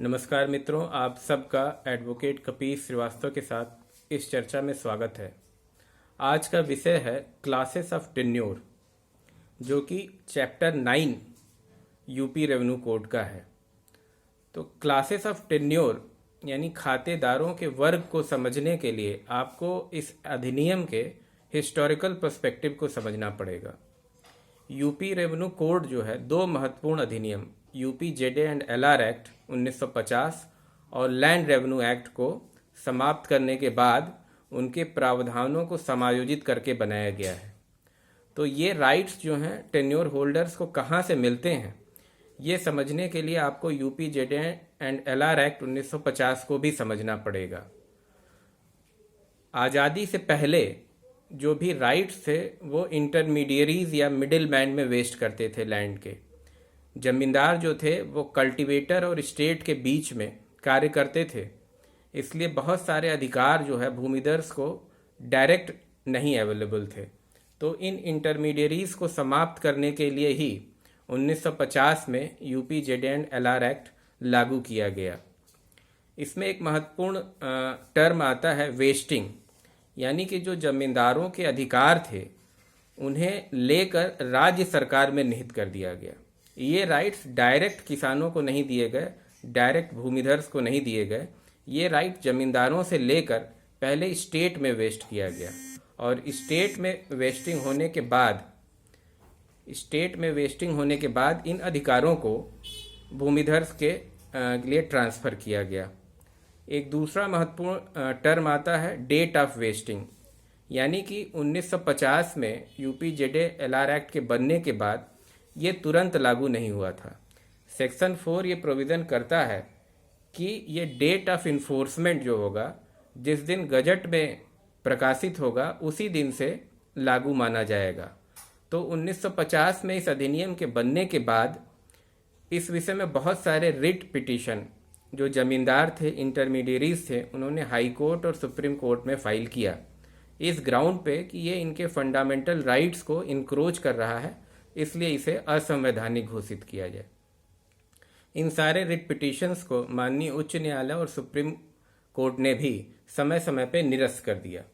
नमस्कार मित्रों, आप सबका एडवोकेट कपीस श्रीवास्तव के साथ इस चर्चा में स्वागत है। आज का विषय है क्लासेस ऑफ टेन्योर, जो कि चैप्टर 9 यूपी रेवेन्यू कोड का है। तो क्लासेस ऑफ टेन्योर यानी खातेदारों के वर्ग को समझने के लिए आपको इस अधिनियम के हिस्टोरिकल पर्सपेक्टिव को समझना पड़ेगा। यूपी रेवेन्यू कोड जो है, दो महत्वपूर्ण अधिनियम यूपी जेडे एंड एलआर एक्ट 1950 और लैंड रेवेन्यू एक्ट को समाप्त करने के बाद उनके प्रावधानों को समायोजित करके बनाया गया है। तो ये राइट्स जो हैं टेन्योर होल्डर्स को कहाँ से मिलते हैं, ये समझने के लिए आपको यूपी जेडे एंड एलआर एक्ट 1950 को भी समझना पड़ेगा। आज़ादी से पहले जो भी राइट्स थे वो इंटरमीडियरीज या मिडिल मैन में वेस्ट करते थे लैंड के। जमींदार जो थे वो कल्टीवेटर और स्टेट के बीच में कार्य करते थे, इसलिए बहुत सारे अधिकार जो है भूमिदर्श को डायरेक्ट नहीं अवेलेबल थे। तो इन इंटरमीडियरीज को समाप्त करने के लिए ही 1950 में यूपी जेडे एंड एलआर एक्ट लागू किया गया। इसमें एक महत्वपूर्ण टर्म आता है वेस्टिंग, यानी कि जो जमींदारों के अधिकार थे उन्हें लेकर राज्य सरकार में निहित कर दिया गया। ये राइट्स डायरेक्ट किसानों को नहीं दिए गए, डायरेक्ट भूमिधर्स को नहीं दिए गए। ये राइट जमींदारों से लेकर पहले स्टेट में वेस्ट किया गया, और स्टेट में वेस्टिंग होने के बाद इन अधिकारों को भूमिधर्स के लिए ट्रांसफ़र किया गया। एक दूसरा महत्वपूर्ण टर्म आता है डेट ऑफ वेस्टिंग, यानी कि 1950 में यूपी जेडे एलआर एक्ट के बनने के बाद ये तुरंत लागू नहीं हुआ था। सेक्शन 4 ये प्रोविज़न करता है कि ये डेट ऑफ इन्फोर्समेंट जो होगा, जिस दिन गजट में प्रकाशित होगा उसी दिन से लागू माना जाएगा। तो 1950 में इस अधिनियम के बनने के बाद इस विषय में बहुत सारे रिट पिटीशन जो जमींदार थे, इंटरमीडियरीज थे, उन्होंने हाई कोर्ट और सुप्रीम कोर्ट में फाइल किया इस ग्राउंड पे कि ये इनके फंडामेंटल राइट्स को इंक्रोच कर रहा है, इसलिए इसे असंवैधानिक घोषित किया जाए। इन सारे रिट पिटीशंस को माननीय उच्च न्यायालय और सुप्रीम कोर्ट ने भी समय समय पे निरस्त कर दिया।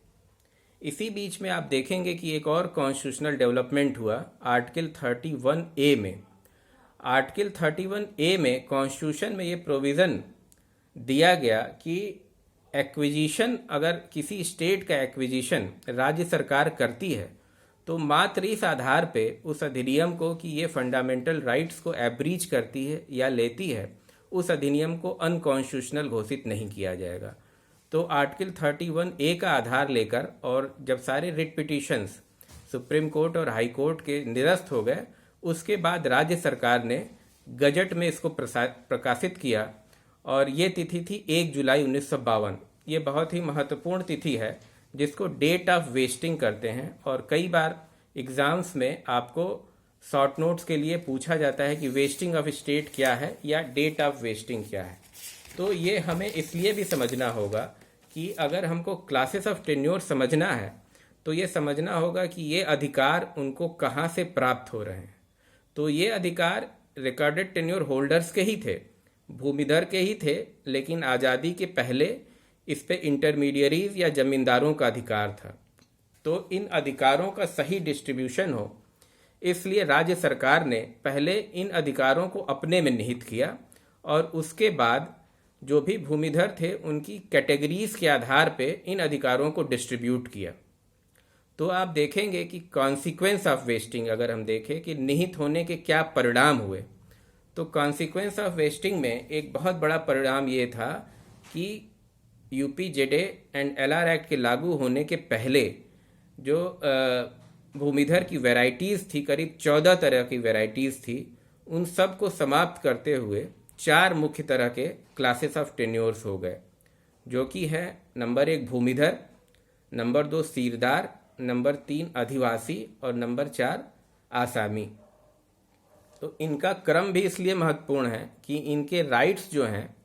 इसी बीच में आप देखेंगे कि एक और कॉन्स्टिट्यूशनल डेवलपमेंट हुआ आर्टिकल 31A में। आर्टिकल 31A में कॉन्स्टिट्यूशन में ये प्रोविज़न दिया गया कि एक्विजिशन, अगर किसी स्टेट का एक्विजिशन राज्य सरकार करती है तो मात्र इस आधार पे उस अधिनियम को कि ये फंडामेंटल राइट्स को एब्रीच करती है या लेती है, उस अधिनियम को अनकॉन्स्टिट्यूशनल घोषित नहीं किया जाएगा। तो आर्टिकल 31A का आधार लेकर और जब सारे रिट पिटीशंस सुप्रीम कोर्ट और हाई कोर्ट के निरस्त हो गए, उसके बाद राज्य सरकार ने गजट में इसको प्रकाशित किया, और ये तिथि थी 1 जुलाई 1952। ये बहुत ही महत्वपूर्ण तिथि है जिसको डेट ऑफ वेस्टिंग करते हैं, और कई बार एग्ज़ाम्स में आपको शॉर्ट नोट्स के लिए पूछा जाता है कि वेस्टिंग ऑफ स्टेट क्या है या डेट ऑफ वेस्टिंग क्या है। तो ये हमें इसलिए भी समझना होगा कि अगर हमको क्लासेस ऑफ टेन्योर समझना है तो ये समझना होगा कि ये अधिकार उनको कहाँ से प्राप्त हो रहे हैं। तो ये अधिकार रिकॉर्डेड टेन्योर होल्डर्स के ही थे, भूमिधर के ही थे, लेकिन आज़ादी के पहले इस पे इंटरमीडियरीज या जमींदारों का अधिकार था। तो इन अधिकारों का सही डिस्ट्रीब्यूशन हो, इसलिए राज्य सरकार ने पहले इन अधिकारों को अपने में निहित किया, और उसके बाद जो भी भूमिधर थे उनकी कैटेगरीज के आधार पे इन अधिकारों को डिस्ट्रीब्यूट किया। तो आप देखेंगे कि कॉन्सिक्वेंस ऑफ वेस्टिंग, अगर हम देखें कि निहित होने के क्या परिणाम हुए, तो कॉन्सिक्वेंस ऑफ वेस्टिंग में एक बहुत बड़ा परिणाम ये था कि यूपी जेडे एंड एलआर एक्ट के लागू होने के पहले जो भूमिधर की वैरायटीज़ थी, करीब 14 तरह की वैरायटीज़ थी, उन सब को समाप्त करते हुए 4 मुख्य तरह के क्लासेस ऑफ टेन्योर्स हो गए, जो कि है नंबर 1 भूमिधर, नंबर 2 सीरदार, नंबर 3 अधिवासी और नंबर 4 आसामी। तो इनका क्रम भी इसलिए महत्वपूर्ण है कि इनके राइट्स जो हैं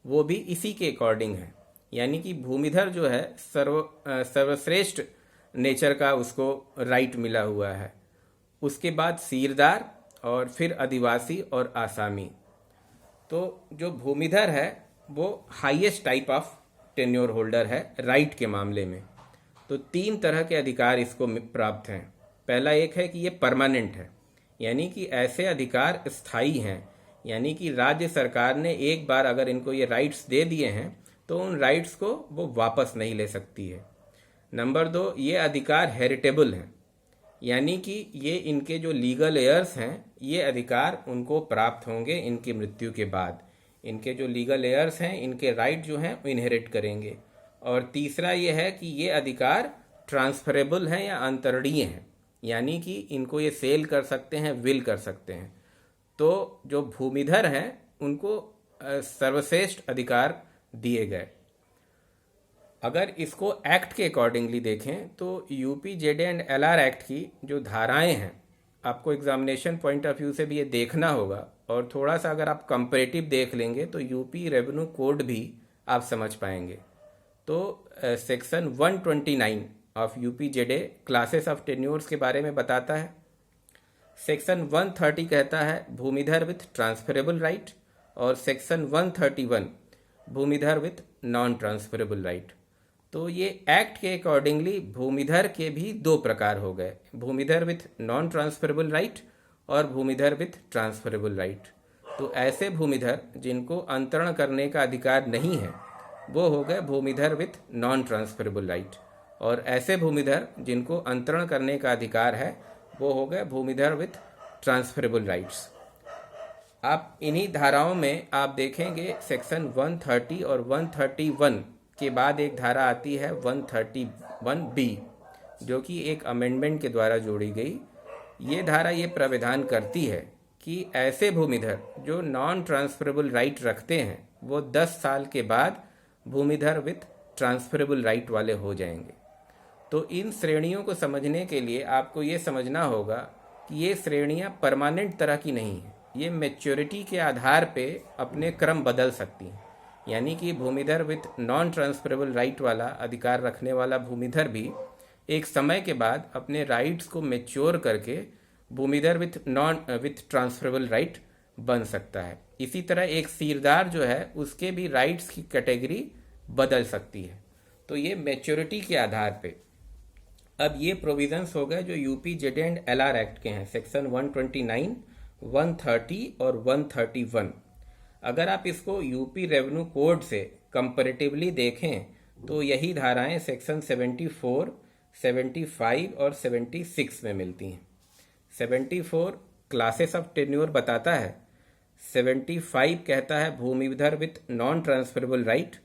वो भी इसी के अकॉर्डिंग है, यानी कि भूमिधर जो है सर्वश्रेष्ठ नेचर का उसको राइट मिला हुआ है, उसके बाद सीरदार और फिर आदिवासी और आसामी। तो जो भूमिधर है वो highest type of tenure holder है राइट के मामले में। तो 3 तरह के अधिकार इसको प्राप्त हैं। पहला एक है कि ये परमानेंट है, यानी कि ऐसे अधिकार स्थायी हैं, यानी कि राज्य सरकार ने एक बार अगर इनको ये राइट्स दे दिए हैं तो उन राइट्स को वो वापस नहीं ले सकती है। नंबर 2, ये अधिकार हेरिटेबल हैं, यानी कि ये इनके जो लीगल एयर्स हैं ये अधिकार उनको प्राप्त होंगे इनकी मृत्यु के बाद। इनके जो लीगल एयर्स हैं इनके राइट जो हैं वो इनहेरिट करेंगे। और तीसरा ये है कि ये अधिकार ट्रांसफरेबल हैं या अंतरणीय हैं, यानी कि इनको ये सेल कर सकते हैं, विल कर सकते हैं। तो जो भूमिधर हैं उनको सर्वश्रेष्ठ अधिकार दिए गए। अगर इसको एक्ट के अकॉर्डिंगली देखें तो यूपीजेडए एंड एलआर एक्ट की जो धाराएं हैं, आपको एग्जामिनेशन पॉइंट ऑफ व्यू से भी ये देखना होगा, और थोड़ा सा अगर आप कंपैरेटिव देख लेंगे तो यूपी रेवेन्यू कोड भी आप समझ पाएंगे। तो section 129 of UPZA classes of tenures के बारे में बताता है। सेक्शन 130 कहता है भूमिधर विथ ट्रांसफरेबल राइट, और सेक्शन 131 भूमिधर विथ नॉन ट्रांसफरेबल राइट। तो ये एक्ट के अकॉर्डिंगली भूमिधर के भी 2 प्रकार हो गए, भूमिधर विथ नॉन ट्रांसफरेबल राइट और भूमिधर विथ ट्रांसफरेबल राइट। तो ऐसे भूमिधर जिनको अंतरण करने का अधिकार नहीं है वो हो गए भूमिधर विथ नॉन ट्रांसफरेबल राइट, और ऐसे भूमिधर जिनको अंतरण करने का अधिकार है वो हो गए भूमिधर विथ ट्रांसफरेबल राइट्स। आप इन्हीं धाराओं में आप देखेंगे सेक्शन 130 और 131 के बाद एक धारा आती है 131B, जो कि एक अमेंडमेंट के द्वारा जोड़ी गई। ये धारा ये प्राविधान करती है कि ऐसे भूमिधर जो नॉन ट्रांसफरेबल राइट रखते हैं वो 10 साल के बाद भूमिधर विथ ट्रांसफरेबल राइट वाले हो जाएंगे। तो इन श्रेणियों को समझने के लिए आपको ये समझना होगा कि ये श्रेणियां परमानेंट तरह की नहीं हैं, ये मैच्योरिटी के आधार पे अपने क्रम बदल सकती हैं। यानी कि भूमिधर विथ नॉन ट्रांसफरेबल राइट वाला अधिकार रखने वाला भूमिधर भी एक समय के बाद अपने राइट्स को मैच्योर करके भूमिधर विथ ट्रांसफरेबल राइट बन सकता है। इसी तरह एक सीरदार जो है उसके भी राइट्स की कैटेगरी बदल सकती है। तो ये मैच्योरिटी के आधार पे। अब ये प्रोविजंस हो गए जो यूपीजेडए एंड एलआर एक्ट के हैं, सेक्शन 129, 130 और 131। अगर आप इसको यूपी रेवेन्यू कोड से कंपैरेटिवली देखें तो यही धाराएं सेक्शन 74, 75 और 76 में मिलती हैं। 74 क्लासेस ऑफ टेन्योर बताता है, 75 कहता है भूमिधर विथ नॉन ट्रांसफरेबल राइट,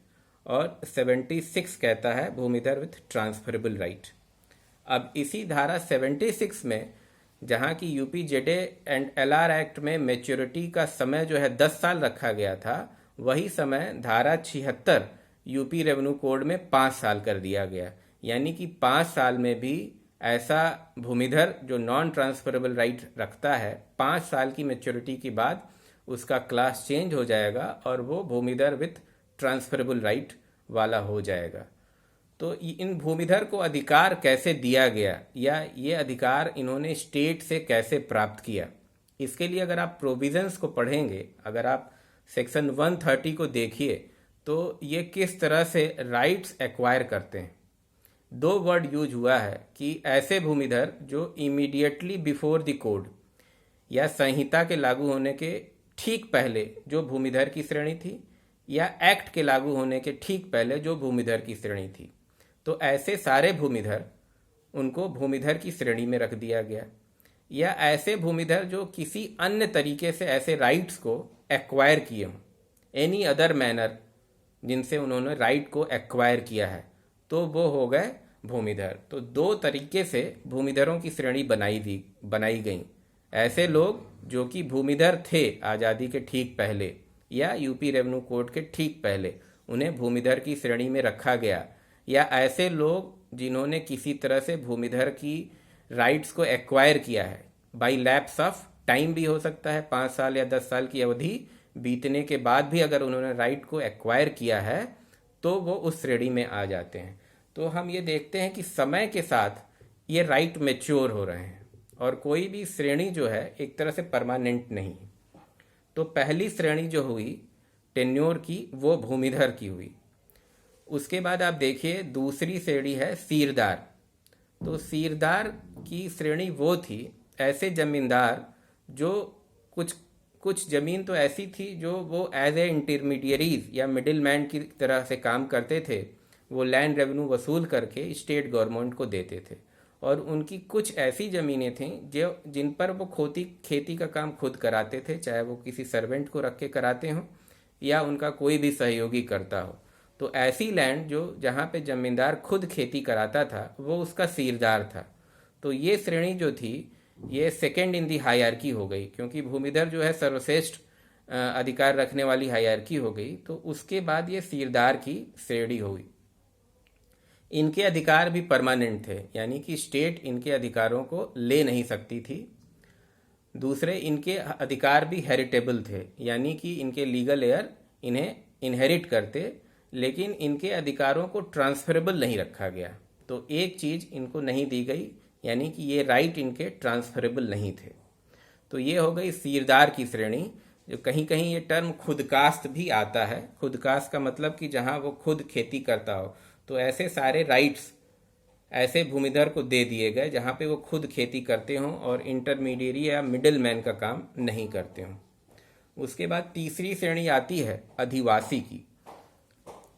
और 76 कहता है भूमिधर विथ ट्रांसफरेबल राइट। अब इसी धारा 76 में जहाँ की यूपीजेडए एंड एलआर एक्ट में मैच्योरिटी का समय जो है 10 साल रखा गया था, वही समय धारा 76 यूपी रेवेन्यू कोड में 5 साल कर दिया गया। यानी कि 5 साल में भी ऐसा भूमिधर जो नॉन ट्रांसफरेबल राइट रखता है 5 साल की मैच्योरिटी के बाद उसका क्लास चेंज हो जाएगा और वो भूमिधर विथ ट्रांसफरेबल राइट वाला हो जाएगा। तो इन भूमिधर को अधिकार कैसे दिया गया या ये अधिकार इन्होंने स्टेट से कैसे प्राप्त किया, इसके लिए अगर आप प्रोविजंस को पढ़ेंगे, अगर आप सेक्शन 130 को देखिए तो ये किस तरह से राइट्स एक्वायर करते हैं। 2 वर्ड यूज हुआ है कि ऐसे भूमिधर जो इमीडिएटली बिफोर द कोड या संहिता के लागू होने के ठीक पहले जो भूमिधर की श्रेणी थी, या एक्ट के लागू होने के ठीक पहले जो भूमिधर की श्रेणी थी, तो ऐसे सारे भूमिधर उनको भूमिधर की श्रेणी में रख दिया गया। या ऐसे भूमिधर जो किसी अन्य तरीके से ऐसे राइट्स को एक्वायर किए हों, एनी अदर मैनर जिनसे उन्होंने राइट को एक्वायर किया है, तो वो हो गए भूमिधर। तो 2 तरीके से भूमिधरों की श्रेणी बनाई गई। ऐसे लोग जो कि भूमिधर थे आज़ादी के ठीक पहले या यूपी रेवेन्यू कोड के ठीक पहले, उन्हें भूमिधर की श्रेणी में रखा गया। या ऐसे लोग जिन्होंने किसी तरह से भूमिधर की राइट्स को एक्वायर किया है बाई लैप्स ऑफ टाइम, भी हो सकता है 5 साल या 10 साल की अवधि बीतने के बाद भी अगर उन्होंने राइट को एक्वायर किया है तो वो उस श्रेणी में आ जाते हैं। तो हम ये देखते हैं कि समय के साथ ये राइट मैच्योर हो रहे हैं और कोई भी श्रेणी जो है एक तरह से परमानेंट नहीं। तो पहली श्रेणी जो हुई टेन्योर की वो भूमिधर की हुई। उसके बाद आप देखिए दूसरी श्रेणी है सीरदार। तो सीरदार की श्रेणी वो थी ऐसे जमींदार जो कुछ कुछ जमीन तो ऐसी थी जो वो एज ए इंटरमीडियरीज या मिडिल मैन की तरह से काम करते थे। वो लैंड रेवेन्यू वसूल करके स्टेट गवर्नमेंट को देते थे, और उनकी कुछ ऐसी ज़मीनें थीं जो जिन पर वो खेती का काम खुद कराते थे, चाहे वो किसी सर्वेंट को रख के कराते हों या उनका कोई भी सहयोगी करता हो। तो ऐसी लैंड जो जहाँ पे जमींदार खुद खेती कराता था वो उसका सीरदार था। तो ये श्रेणी जो थी ये सेकेंड इन दी हायरार्की हो गई, क्योंकि भूमिधर जो है सर्वश्रेष्ठ अधिकार रखने वाली हायरार्की हो गई। तो उसके बाद ये सीरदार की श्रेणी हुई। इनके अधिकार भी परमानेंट थे, यानी कि स्टेट इनके अधिकारों को ले नहीं सकती थी। दूसरे, इनके अधिकार भी हेरिटेबल थे, यानी कि इनके लीगल एयर इन्हें इनहेरिट करते, लेकिन इनके अधिकारों को ट्रांसफरेबल नहीं रखा गया। तो एक चीज़ इनको नहीं दी गई, यानी कि ये राइट इनके ट्रांसफरेबल नहीं थे। तो ये हो गई सीरदार की श्रेणी। जो कहीं कहीं ये टर्म खुदकास्त भी आता है। खुदकास्त का मतलब कि जहाँ वो खुद खेती करता हो। तो ऐसे सारे राइट्स ऐसे भूमिधर को दे दिए गए जहाँ पे वो खुद खेती करते हों और इंटरमीडिएरी या मिडिल मैन का काम नहीं करते हों। उसके बाद तीसरी श्रेणी आती है अधिवासी की।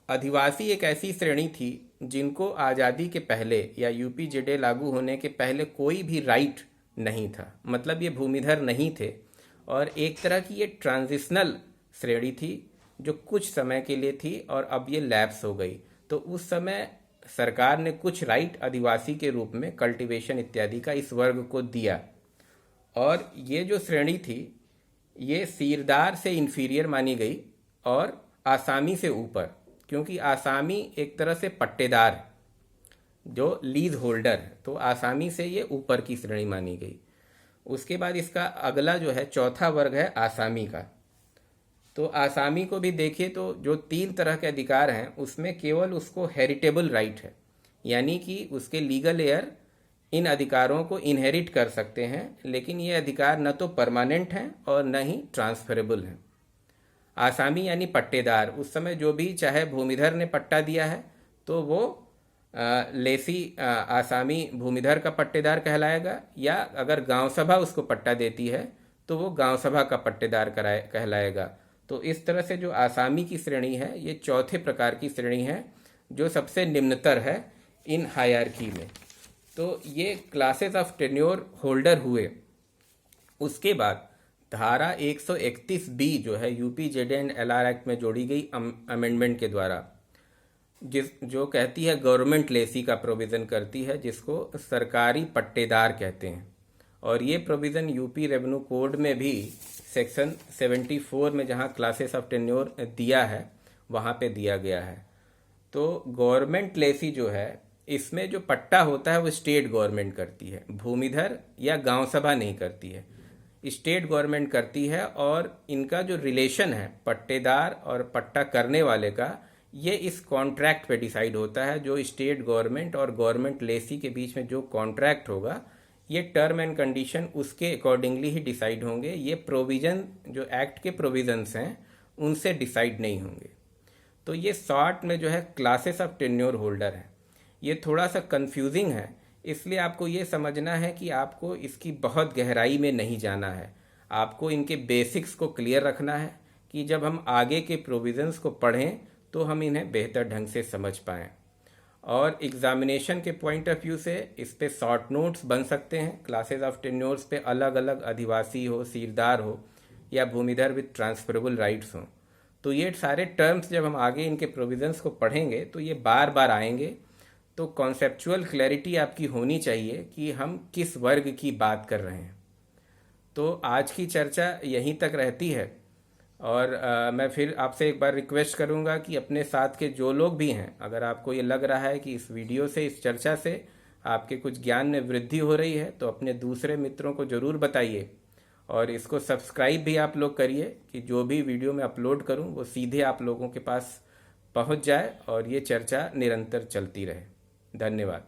अधिवासी एक ऐसी श्रेणी थी जिनको आज़ादी के पहले या यूपीजेडे लागू होने के पहले कोई भी राइट नहीं था, मतलब ये भूमिधर नहीं थे, और एक तरह की ये ट्रांजिशनल श्रेणी थी जो कुछ समय के लिए थी और अब ये लैप्स हो गई। तो उस समय सरकार ने कुछ राइट आदिवासी के रूप में कल्टीवेशन इत्यादि का इस वर्ग को दिया, और ये जो श्रेणी थी ये सीरदार से इन्फीरियर मानी गई और आसामी से ऊपर, क्योंकि आसामी एक तरह से पट्टेदार है जो लीज होल्डर है, तो आसामी से ये ऊपर की श्रेणी मानी गई। उसके बाद इसका अगला जो है चौथा वर्ग है आसामी का। तो आसामी को भी देखिए तो जो 3 तरह के अधिकार हैं उसमें केवल उसको हेरिटेबल राइट है, यानी कि उसके लीगल एयर इन अधिकारों को इनहेरिट कर सकते हैं, लेकिन ये अधिकार न तो परमानेंट हैं और न ही ट्रांसफरेबल हैं। आसामी यानी पट्टेदार, उस समय जो भी चाहे भूमिधर ने पट्टा दिया है तो वो लेसी आसामी भूमिधर का पट्टेदार कहलाएगा, या अगर गांव सभा उसको पट्टा देती है तो वो गांव सभा का पट्टेदार कहलाएगा। तो इस तरह से जो आसामी की श्रेणी है ये चौथे प्रकार की श्रेणी है जो सबसे निम्नतर है इन हायरार्की में। तो ये क्लासेस ऑफ टेन्योर होल्डर हुए। उसके बाद धारा 131 बी जो है यूपीजेडे एंड एलआर एक्ट में जोड़ी गई अमेंडमेंट के द्वारा, जो कहती है गवर्नमेंट लेसी का प्रोविज़न करती है, जिसको सरकारी पट्टेदार कहते हैं। और ये प्रोविज़न यूपी रेवेन्यू कोड में भी सेक्शन 74 में जहाँ क्लासेस ऑफ टेन्योर दिया है वहाँ पे दिया गया है। तो गवर्नमेंट लेसी जो है इसमें जो पट्टा होता है वो स्टेट गवर्नमेंट करती है, भूमिधर या गांव सभा नहीं करती है, स्टेट गवर्नमेंट करती है। और इनका जो रिलेशन है पट्टेदार और पट्टा करने वाले का, ये इस कॉन्ट्रैक्ट पे डिसाइड होता है। जो स्टेट गवर्नमेंट और गवर्नमेंट लेसी के बीच में जो कॉन्ट्रैक्ट होगा ये टर्म एंड कंडीशन उसके अकॉर्डिंगली ही डिसाइड होंगे। ये प्रोविज़न जो एक्ट के प्रोविज़न्स हैं उनसे डिसाइड नहीं होंगे। तो ये शॉर्ट में जो है क्लासेस ऑफ टेन्योर होल्डर है। ये थोड़ा सा कंफ्यूजिंग है, इसलिए आपको ये समझना है कि आपको इसकी बहुत गहराई में नहीं जाना है। आपको इनके बेसिक्स को क्लियर रखना है कि जब हम आगे के प्रोविज़न्स को पढ़ें तो हम इन्हें बेहतर ढंग से समझ पाएँ। और एग्जामिनेशन के पॉइंट ऑफ व्यू से इस पे शॉर्ट नोट्स बन सकते हैं। क्लासेस ऑफ टेन्योर्स पे अलग अलग अधिवासी हो, सीरदार हो या भूमिधर विद ट्रांसफरेबल राइट्स हों। तो ये सारे टर्म्स जब हम आगे इनके प्रोविज़न्स को पढ़ेंगे तो ये बार बार आएंगे। तो कॉन्सेप्चुअल क्लैरिटी आपकी होनी चाहिए कि हम किस वर्ग की बात कर रहे हैं। तो आज की चर्चा यहीं तक रहती है, और मैं फिर आपसे एक बार रिक्वेस्ट करूंगा कि अपने साथ के जो लोग भी हैं, अगर आपको ये लग रहा है कि इस वीडियो से, इस चर्चा से आपके कुछ ज्ञान में वृद्धि हो रही है, तो अपने दूसरे मित्रों को ज़रूर बताइए। और इसको सब्सक्राइब भी आप लोग करिए कि जो भी वीडियो मैं अपलोड करूं वो सीधे आप लोगों के पास पहुंच जाए और ये चर्चा निरंतर चलती रहे। धन्यवाद।